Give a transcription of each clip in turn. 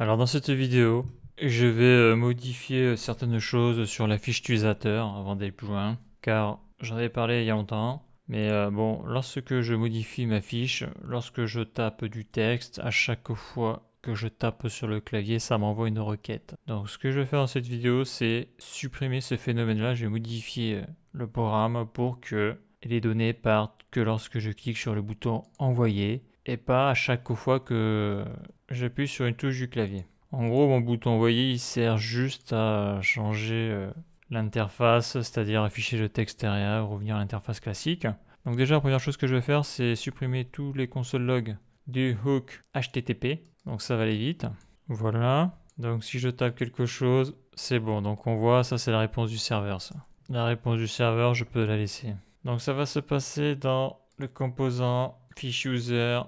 Alors dans cette vidéo, je vais modifier certaines choses sur la fiche utilisateur avant d'aller plus loin, car j'en avais parlé il y a longtemps, mais bon, lorsque je modifie ma fiche, lorsque je tape du texte, à chaque fois que je tape sur le clavier, ça m'envoie une requête. Donc ce que je vais faire dans cette vidéo, c'est supprimer ce phénomène-là, je vais modifier le programme pour que les données partent que lorsque je clique sur le bouton envoyer, et pas à chaque fois que j'appuie sur une touche du clavier. En gros, mon bouton envoyer, il sert juste à changer l'interface, c'est-à-dire afficher le texte derrière, revenir à l'interface classique. Donc déjà, la première chose que je vais faire, c'est supprimer tous les console logs du hook HTTP. Donc ça va aller vite. Voilà. Donc si je tape quelque chose, c'est bon. Donc on voit, ça c'est la réponse du serveur, ça. La réponse du serveur, je peux la laisser. Donc ça va se passer dans le composant fiche user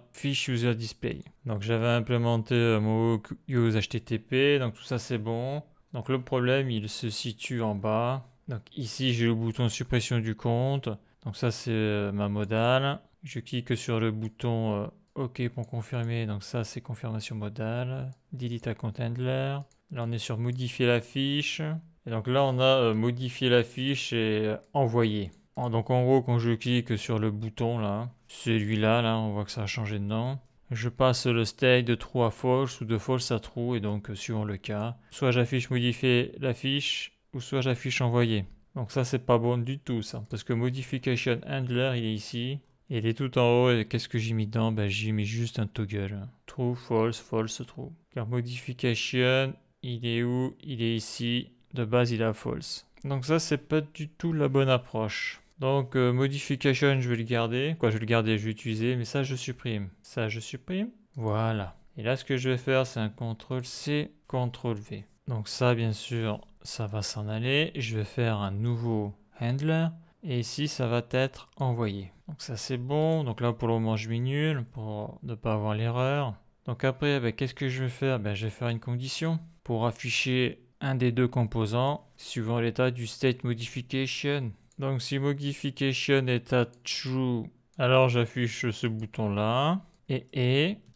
display. Donc j'avais implémenté mon hook use HTTP, donc tout ça c'est bon. Donc le problème il se situe en bas. Donc ici j'ai le bouton suppression du compte. Donc ça c'est ma modale. Je clique sur le bouton OK pour confirmer. Donc ça c'est confirmation modale. Delete account handler. Là on est sur modifier la fiche. Et donc là on a modifié la fiche et envoyer. Donc en gros quand je clique sur le bouton là, celui-là, là, on voit que ça a changé de nom. Je passe le state de true à false ou de false à true et donc suivant le cas, soit j'affiche modifier la fiche ou soit j'affiche envoyer. Donc ça c'est pas bon du tout ça, parce que modification handler il est ici, et il est tout en haut et qu'est-ce que j'ai mis dedans? Ben, j'ai mis juste un toggle. True, false, false, true. Car modification, il est où? Il est ici, de base il est à false. Donc ça c'est pas du tout la bonne approche. Donc modification, je vais le garder. Quoi, je vais le garder, je vais l'utiliser, mais ça je supprime. Ça je supprime. Voilà. Et là ce que je vais faire, c'est un CTRL-C, CTRL-V. Donc ça bien sûr, ça va s'en aller. Je vais faire un nouveau handler. Et ici, ça va être envoyé. Donc ça c'est bon. Donc là pour le moment je mets nul pour ne pas avoir l'erreur. Donc après, ben, qu'est-ce que je vais faire? Ben, je vais faire une condition pour afficher un des deux composants suivant l'état du state modification. Donc si modification est à true, alors j'affiche ce bouton là.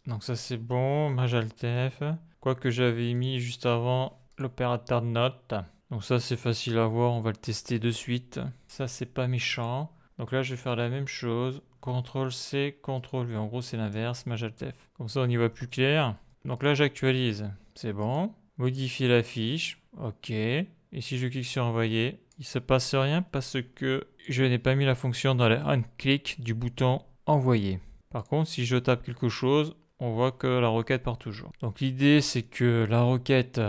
Donc ça c'est bon, majaltef. Quoique j'avais mis juste avant l'opérateur note. Donc ça c'est facile à voir, on va le tester de suite. Ça c'est pas méchant. Donc là je vais faire la même chose. CTRL-C, CTRL-V. En gros c'est l'inverse, majaltef. Comme ça on y voit plus clair. Donc là j'actualise. C'est bon. Modifier la fiche. Ok. Et si je clique sur envoyer, il se passe rien parce que je n'ai pas mis la fonction dans le on-click du bouton envoyer. Par contre, si je tape quelque chose, on voit que la requête part toujours. Donc l'idée, c'est que la requête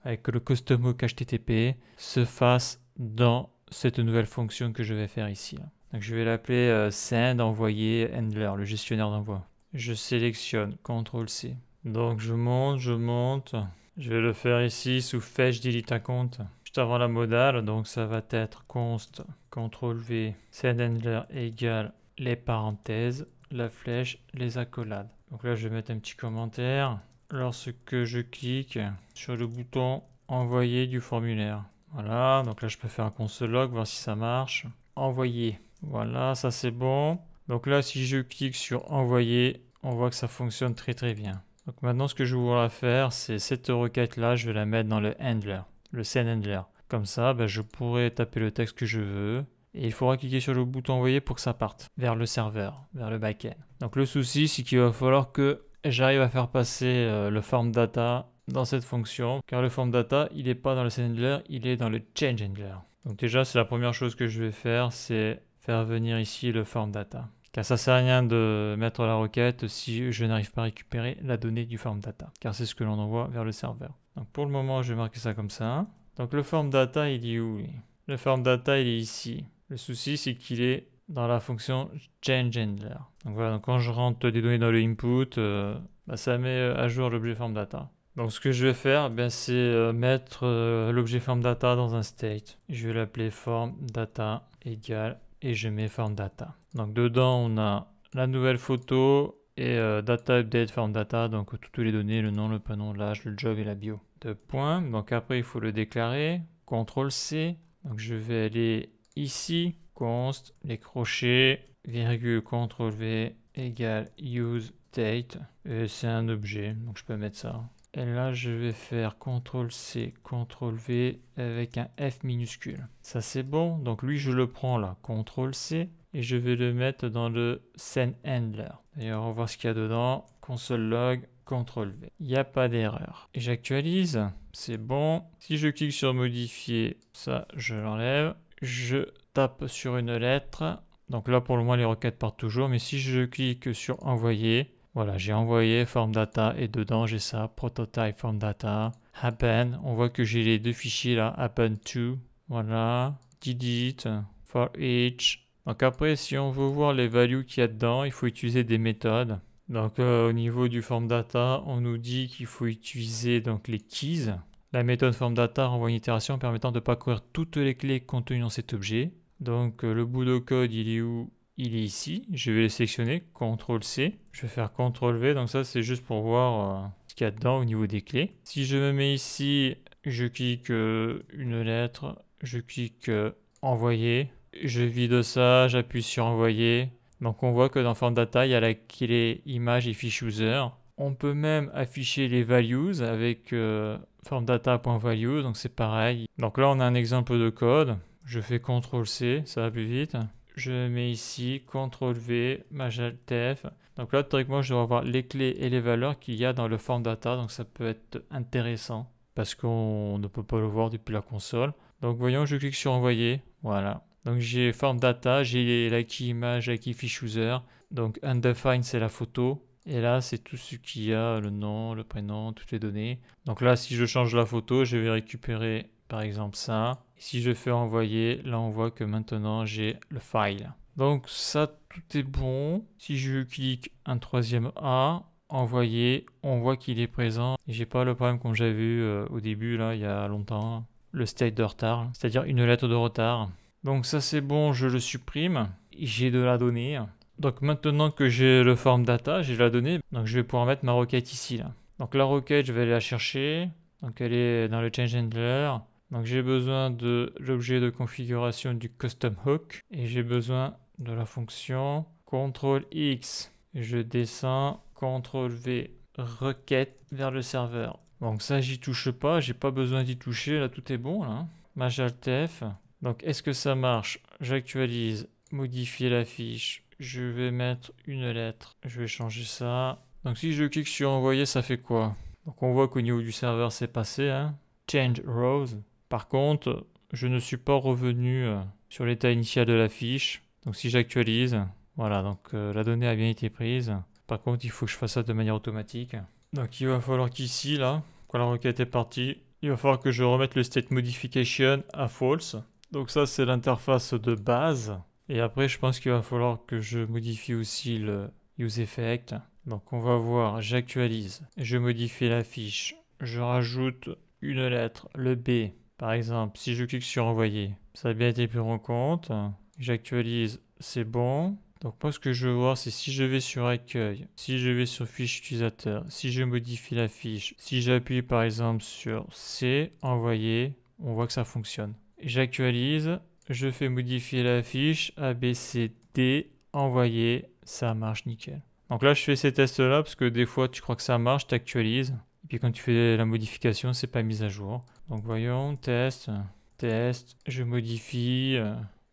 avec le custom hook HTTP se fasse dans cette nouvelle fonction que je vais faire ici. Donc je vais l'appeler send envoyer handler, le gestionnaire d'envoi. Je sélectionne CTRL-C. Donc je monte. Je vais le faire ici sous fetch delete account juste avant la modale. Donc ça va être const CTRL-V send handler égale les parenthèses, la flèche, les accolades. Donc là je vais mettre un petit commentaire. Lorsque je clique sur le bouton envoyer du formulaire. Voilà, donc là je peux faire un console log, voir si ça marche. Envoyer. Voilà, ça c'est bon. Donc là si je clique sur envoyer, on voit que ça fonctionne très bien. Donc maintenant ce que je voudrais faire, c'est cette requête là, je vais la mettre dans le handler, le send handler. Comme ça, ben, je pourrais taper le texte que je veux. Et il faudra cliquer sur le bouton envoyer pour que ça parte vers le serveur, vers le backend. Donc le souci, c'est qu'il va falloir que j'arrive à faire passer le form data dans cette fonction, car le form data, il n'est pas dans le send handler, il est dans le change handler. Donc déjà, c'est la première chose que je vais faire, c'est faire venir ici le form data. Car ça ne sert à rien de mettre la requête si je n'arrive pas à récupérer la donnée du form data, car c'est ce que l'on envoie vers le serveur. Donc pour le moment, je vais marquer ça comme ça. Donc le form data, il est où? Le form data, il est ici. Le souci, c'est qu'il est dans la fonction change handler. Donc voilà, donc quand je rentre des données dans le input, ça met à jour l'objet form data. Donc ce que je vais faire, c'est mettre l'objet form data dans un state. Je vais l'appeler form data égale et je mets form data. Donc dedans, on a la nouvelle photo et data update form data, donc toutes les données, le nom, le prénom, l'âge, le job et la bio. Deux points. Donc après, il faut le déclarer. CTRL-C. Donc je vais aller ici, const, les crochets, virgule, CTRL-V égale use state. Et c'est un objet, donc je peux mettre ça. Et là, je vais faire CTRL-C, CTRL-V avec un F minuscule. Ça, c'est bon. Donc lui, je le prends là, CTRL-C. Et je vais le mettre dans le Send Handler. D'ailleurs, on va voir ce qu'il y a dedans. Console log, CTRL-V. Il n'y a pas d'erreur. Et j'actualise. C'est bon. Si je clique sur modifier, ça, je l'enlève. Je tape sur une lettre. Donc là, pour le moment, les requêtes partent toujours. Mais si je clique sur envoyer, voilà, j'ai envoyé form data et dedans, j'ai ça, prototype form data, happen. On voit que j'ai les deux fichiers là, happen to. Voilà, did for each. Donc après, si on veut voir les values qu'il y a dedans, il faut utiliser des méthodes. Donc au niveau du form data, on nous dit qu'il faut utiliser donc les keys. La méthode form data renvoie une itération permettant de parcourir toutes les clés contenues dans cet objet. Donc le bout de code, il est où? Il est ici. Je vais le sélectionner, CTRL-C. Je vais faire CTRL-V, donc ça c'est juste pour voir ce qu'il y a dedans au niveau des clés. Si je me mets ici, je clique une lettre, je clique envoyer. Je vide ça, j'appuie sur envoyer. Donc on voit que dans form data, il y a la clé image et fiche user. On peut même afficher les values avec formdata.values, donc c'est pareil. Donc là on a un exemple de code. Je fais CTRL-C, ça va plus vite. Je mets ici CTRL-V, Alt-F. Donc là théoriquement je dois avoir les clés et les valeurs qu'il y a dans le form data, donc ça peut être intéressant parce qu'on ne peut pas le voir depuis la console. Donc voyons, je clique sur envoyer, voilà. Donc j'ai form data, j'ai la key image, la key fiche user. Donc undefined c'est la photo. Et là c'est tout ce qu'il y a, le nom, le prénom, toutes les données. Donc là si je change la photo, je vais récupérer par exemple ça. Si je fais envoyer, là on voit que maintenant j'ai le file. Donc ça tout est bon. Si je clique un troisième A, envoyer, on voit qu'il est présent. Et j'ai pas le problème comme j'avais vu au début là il y a longtemps. Le state de retard, c'est-à-dire une lettre de retard. Donc ça c'est bon, je le supprime. J'ai de la donnée. Donc maintenant que j'ai le form data, j'ai la donnée. Donc je vais pouvoir mettre ma requête ici là. Donc la requête, je vais aller la chercher. Donc elle est dans le change handler. Donc j'ai besoin de l'objet de configuration du custom hook. Et j'ai besoin de la fonction CTRL-X. Je descends, CTRL-V, requête vers le serveur. Donc ça j'y touche pas, j'ai pas besoin d'y toucher, là tout est bon là. Alt-F. Donc est-ce que ça marche? J'actualise, modifier la fiche. Je vais mettre une lettre. Je vais changer ça. Donc si je clique sur envoyer, ça fait quoi? Donc on voit qu'au niveau du serveur c'est passé. Hein. Change rows. Par contre, je ne suis pas revenu sur l'état initial de la fiche. Donc si j'actualise, voilà, donc la donnée a bien été prise. Par contre, il faut que je fasse ça de manière automatique. Donc il va falloir qu'ici, là, quand la requête est partie, il va falloir que je remette le state modification à false. Donc ça, c'est l'interface de base. Et après, je pense qu'il va falloir que je modifie aussi le useEffect. Donc on va voir, j'actualise, je modifie la fiche, je rajoute une lettre, le B. Par exemple, si je clique sur envoyer, ça a bien été pris en compte. J'actualise, c'est bon. Donc moi ce que je veux voir c'est si je vais sur accueil, si je vais sur fiche utilisateur, si je modifie la fiche, si j'appuie par exemple sur C, envoyer, on voit que ça fonctionne. J'actualise, je fais modifier la fiche, A, B, C, D, envoyer, ça marche nickel. Donc là je fais ces tests là parce que des fois tu crois que ça marche, tu actualises, et puis quand tu fais la modification c'est pas mis à jour. Donc voyons, test, je modifie...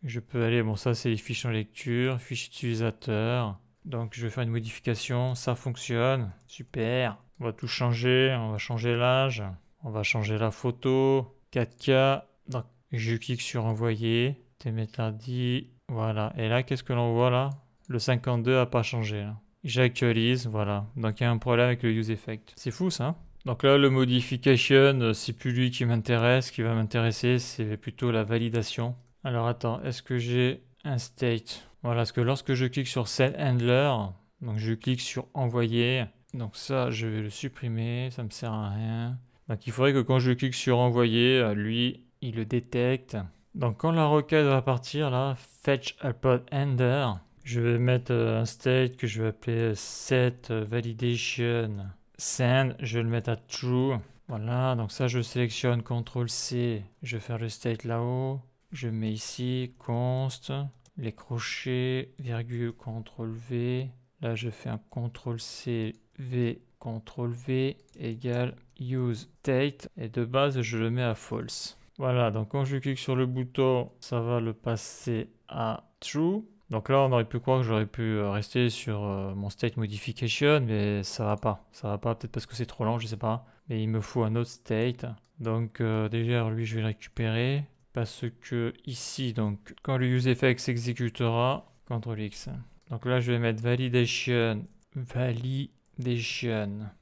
Je peux aller, bon ça c'est les fiches en lecture, fiches utilisateur. Donc je vais faire une modification, ça fonctionne, super. On va tout changer, on va changer l'âge, on va changer la photo, 4K. Donc je clique sur envoyer, mettre lundi, voilà. Et là qu'est-ce que l'on voit là? Le 52 n'a pas changé là. J'actualise, voilà. Donc il y a un problème avec le useEffect. C'est fou ça. Donc là le modification, c'est plus lui qui m'intéresse, ce qui va m'intéresser c'est plutôt la validation. Alors attends, est-ce que j'ai un state? Voilà, parce que lorsque je clique sur Send Handler, donc je clique sur envoyer, donc ça je vais le supprimer, ça me sert à rien. Donc il faudrait que quand je clique sur envoyer, lui il le détecte. Donc quand la requête va partir là, fetch upload ender, je vais mettre un state que je vais appeler set validation send, je vais le mettre à true. Voilà, donc ça je sélectionne CTRL-C, je vais faire le state là-haut. Je mets ici const, les crochets, virgule, CTRL-V. Là, je fais un CTRL-C, V, CTRL V égale use state. Et de base, je le mets à false. Voilà, donc quand je clique sur le bouton, ça va le passer à true. Donc là, on aurait pu croire que j'aurais pu rester sur mon state modification, mais ça va pas. Ça va pas, peut-être parce que c'est trop lent, je sais pas. Mais il me faut un autre state. Donc déjà, lui, je vais le récupérer. Parce que ici, donc, quand le useEffect s'exécutera, CTRL X. Donc là, je vais mettre validation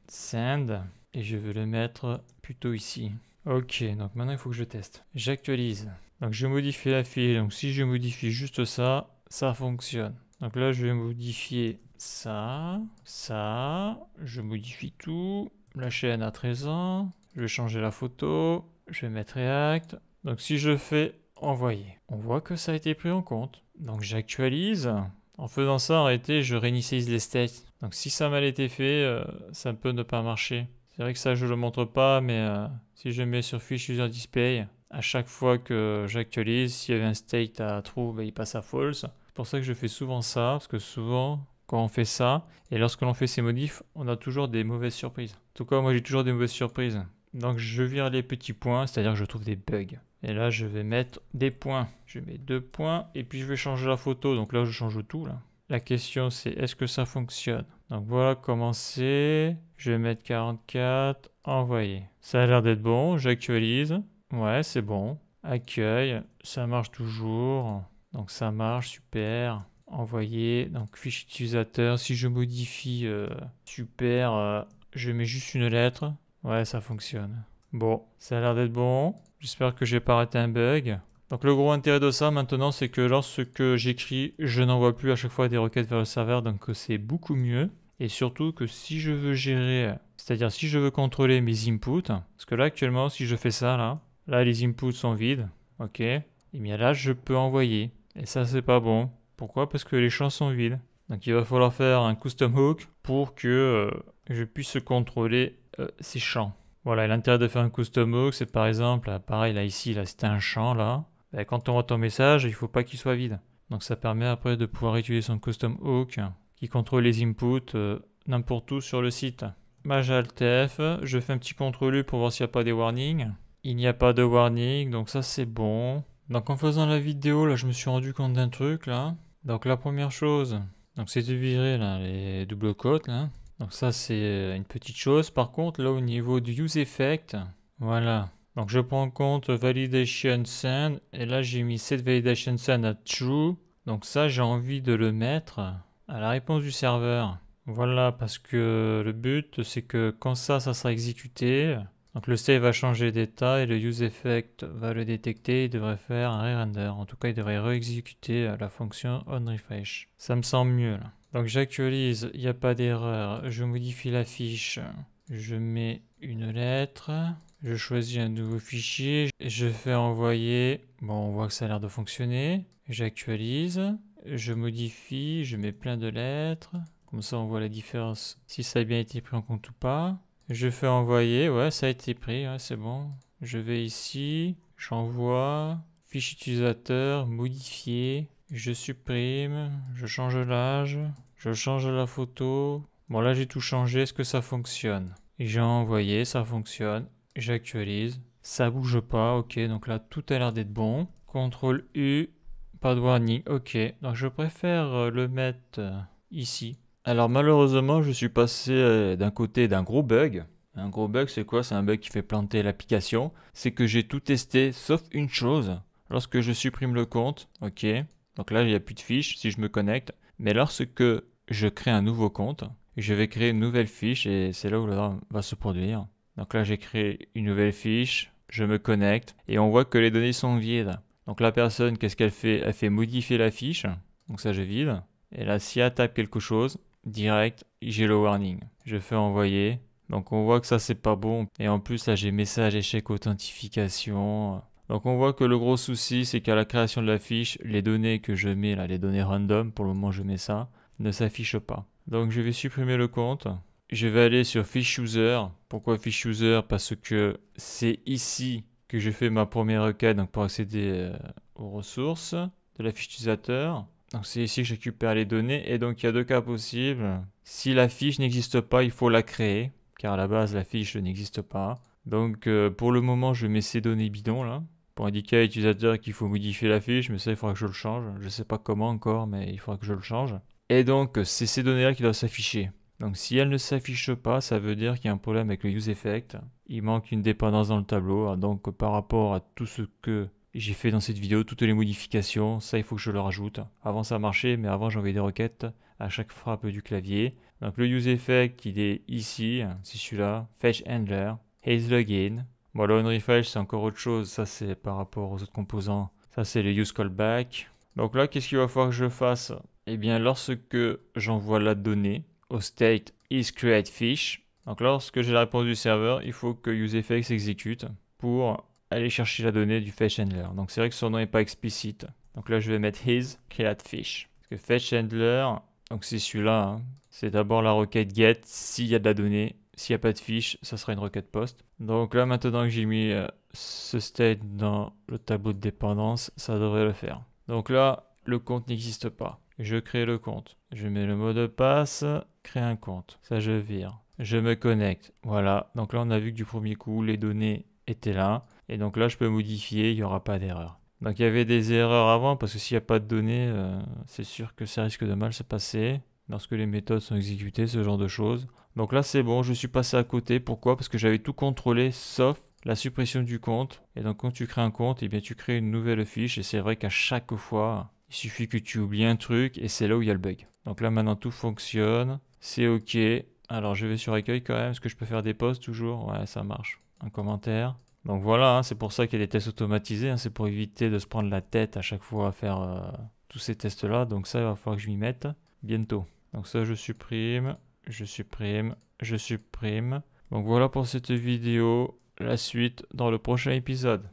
send. Et je vais le mettre plutôt ici. Ok, donc maintenant, il faut que je teste. J'actualise. Donc je modifie la fiche. Donc si je modifie juste ça, ça fonctionne. Donc là, je vais modifier ça, ça. Je modifie tout. La chaîne à 13 ans. Je vais changer la photo. Je vais mettre React. Donc si je fais envoyer, on voit que ça a été pris en compte. Donc j'actualise. En faisant ça, en réalité, je réinitialise les states. Donc si ça a mal été fait, ça peut ne pas marcher. C'est vrai que ça, je le montre pas, mais si je mets sur Fiche User Display, à chaque fois que j'actualise, s'il y avait un state à true, ben, il passe à false. C'est pour ça que je fais souvent ça, parce que souvent, quand on fait ça, et lorsque l'on fait ces modifs, on a toujours des mauvaises surprises. En tout cas, moi, j'ai toujours des mauvaises surprises. Donc, je vire les petits points, c'est-à-dire que je trouve des bugs. Et là, je vais mettre des points. Je mets 2 points, et puis je vais changer la photo. Donc là, je change tout, là. La question, c'est est-ce que ça fonctionne? Donc voilà comment c'est. Je vais mettre 44, envoyer. Ça a l'air d'être bon, j'actualise. Ouais, c'est bon. Accueil, ça marche toujours. Donc ça marche, super. Envoyer, donc fiche utilisateur. Si je modifie, super, je mets juste une lettre. Ouais, ça fonctionne. Bon, ça a l'air d'être bon. J'espère que j'ai pas raté un bug. Donc le gros intérêt de ça maintenant, c'est que lorsque j'écris, je n'envoie plus à chaque fois des requêtes vers le serveur, donc c'est beaucoup mieux. Et surtout que si je veux gérer, c'est-à-dire si je veux contrôler mes inputs, parce que là actuellement si je fais ça là les inputs sont vides, ok, et bien là je peux envoyer. Et ça c'est pas bon. Pourquoi? Parce que les champs sont vides. Donc il va falloir faire un custom hook pour que je puisse contrôler ces champs. Voilà, et l'intérêt de faire un custom hook, c'est par exemple, pareil là ici, là c'était un champ là. Ben, quand on voit ton message, il ne faut pas qu'il soit vide. Donc ça permet après de pouvoir utiliser son custom hook qui contrôle les inputs n'importe où sur le site. Maj Alt F, je fais un petit contrôle U pour voir s'il n'y a pas des warnings. Il n'y a pas de warning, donc ça c'est bon. Donc en faisant la vidéo, là je me suis rendu compte d'un truc là. Donc la première chose, donc c'est de virer là, les double quotes là. Donc ça c'est une petite chose. Par contre là au niveau du useEffect, voilà. Donc je prends en compte validation send et là j'ai mis set validation send à true. Donc ça j'ai envie de le mettre à la réponse du serveur. Voilà, parce que le but c'est que quand ça sera exécuté, donc le state va changer d'état et le useEffect va le détecter, il devrait faire un re-render. En tout cas il devrait re-exécuter la fonction onRefresh. Ça me semble mieux là. Donc j'actualise, il n'y a pas d'erreur, je modifie la fiche, je mets une lettre. Je choisis un nouveau fichier, je fais envoyer, bon on voit que ça a l'air de fonctionner, j'actualise, je modifie, je mets plein de lettres, comme ça on voit la différence si ça a bien été pris en compte ou pas. Je fais envoyer, ouais ça a été pris, ouais, c'est bon. Je vais ici, j'envoie, fiche utilisateur, modifier, je supprime, je change l'âge, je change la photo. Bon là j'ai tout changé, est-ce que ça fonctionne? J'ai envoyé, ça fonctionne. J'actualise, ça bouge pas, ok, donc là tout a l'air d'être bon. CTRL U, pas de warning, ok, donc je préfère le mettre ici. Alors malheureusement je suis passé d'un côté d'un gros bug. Un gros bug c'est quoi? C'est un bug qui fait planter l'application. C'est que j'ai tout testé sauf une chose. Lorsque je supprime le compte, ok, donc là il n'y a plus de fiche si je me connecte. Mais lorsque je crée un nouveau compte, je vais créer une nouvelle fiche et c'est là où l'erreur va se produire. Donc là, j'ai créé une nouvelle fiche, je me connecte et on voit que les données sont vides. Donc la personne, qu'est-ce qu'elle fait? Elle fait modifier la fiche. Donc ça, je vide. Et là, si elle tape quelque chose, direct, j'ai le warning. Je fais envoyer. Donc on voit que ça, c'est pas bon. Et en plus, là, j'ai message échec authentification. Donc on voit que le gros souci, c'est qu'à la création de la fiche, les données que je mets là, les données random, pour le moment je mets ça, ne s'affichent pas. Donc je vais supprimer le compte. Je vais aller sur Fiche User. Pourquoi Fiche User? Parce que c'est ici que je fais ma première requête donc pour accéder aux ressources de la fiche utilisateur. Donc c'est ici que je récupère les données. Et donc il y a deux cas possibles. Si la fiche n'existe pas, il faut la créer. Car à la base, la fiche n'existe pas. Donc pour le moment, je mets ces données bidons là. Pour indiquer à l'utilisateur qu'il faut modifier la fiche. Mais ça, il faudra que je le change. Je ne sais pas comment encore, mais il faudra que je le change. Et donc c'est ces données-là qui doivent s'afficher. Donc si elles ne s'affichent pas, ça veut dire qu'il y a un problème avec le useEffect. Il manque une dépendance dans le tableau. Donc par rapport à tout ce que j'ai fait dans cette vidéo, toutes les modifications, ça il faut que je le rajoute. Avant ça marchait, mais avant j'envoyais des requêtes à chaque frappe du clavier. Donc le useEffect, il est ici, c'est celui-là, Fetch Handler, Haze Login. Bon, le onRefresh c'est encore autre chose, ça c'est par rapport aux autres composants. Ça c'est le useCallback. Donc là, qu'est-ce qu'il va falloir que je fasse? Eh bien, lorsque j'envoie la donnée au state isCreateFish, donc lorsque j'ai la réponse du serveur, il faut que useEffect s'exécute pour aller chercher la donnée du fetch handler. Donc c'est vrai que son nom n'est pas explicite. Donc là, je vais mettre his create fish. Parce que fetch handler, donc c'est celui-là. Hein. C'est d'abord la requête get s'il y a de la donnée. S'il n'y a pas de fiche, ça sera une requête post. Donc là, maintenant que j'ai mis ce state dans le tableau de dépendance, ça devrait le faire. Donc là, le compte n'existe pas. Je crée le compte. Je mets le mot de passe, créer un compte. Ça, je vire. Je me connecte. Voilà. Donc là, on a vu que du premier coup, les données étaient là. Et donc là, je peux modifier, il n'y aura pas d'erreur. Donc il y avait des erreurs avant, parce que s'il n'y a pas de données, c'est sûr que ça risque de mal se passer lorsque les méthodes sont exécutées, ce genre de choses. Donc là, c'est bon, je suis passé à côté. Pourquoi? Parce que j'avais tout contrôlé, sauf la suppression du compte. Et donc quand tu crées un compte, eh bien, tu crées une nouvelle fiche. Et c'est vrai qu'à chaque fois, il suffit que tu oublies un truc, et c'est là où il y a le bug. Donc là, maintenant, tout fonctionne. C'est OK. Alors je vais sur accueil quand même. Est-ce que je peux faire des posts toujours? Ouais, ça marche. Un commentaire. Donc voilà, hein, c'est pour ça qu'il y a des tests automatisés, hein, c'est pour éviter de se prendre la tête à chaque fois à faire tous ces tests-là. Donc ça, il va falloir que je m'y mette bientôt. Donc ça, je supprime, je supprime, je supprime. Donc voilà pour cette vidéo, la suite dans le prochain épisode.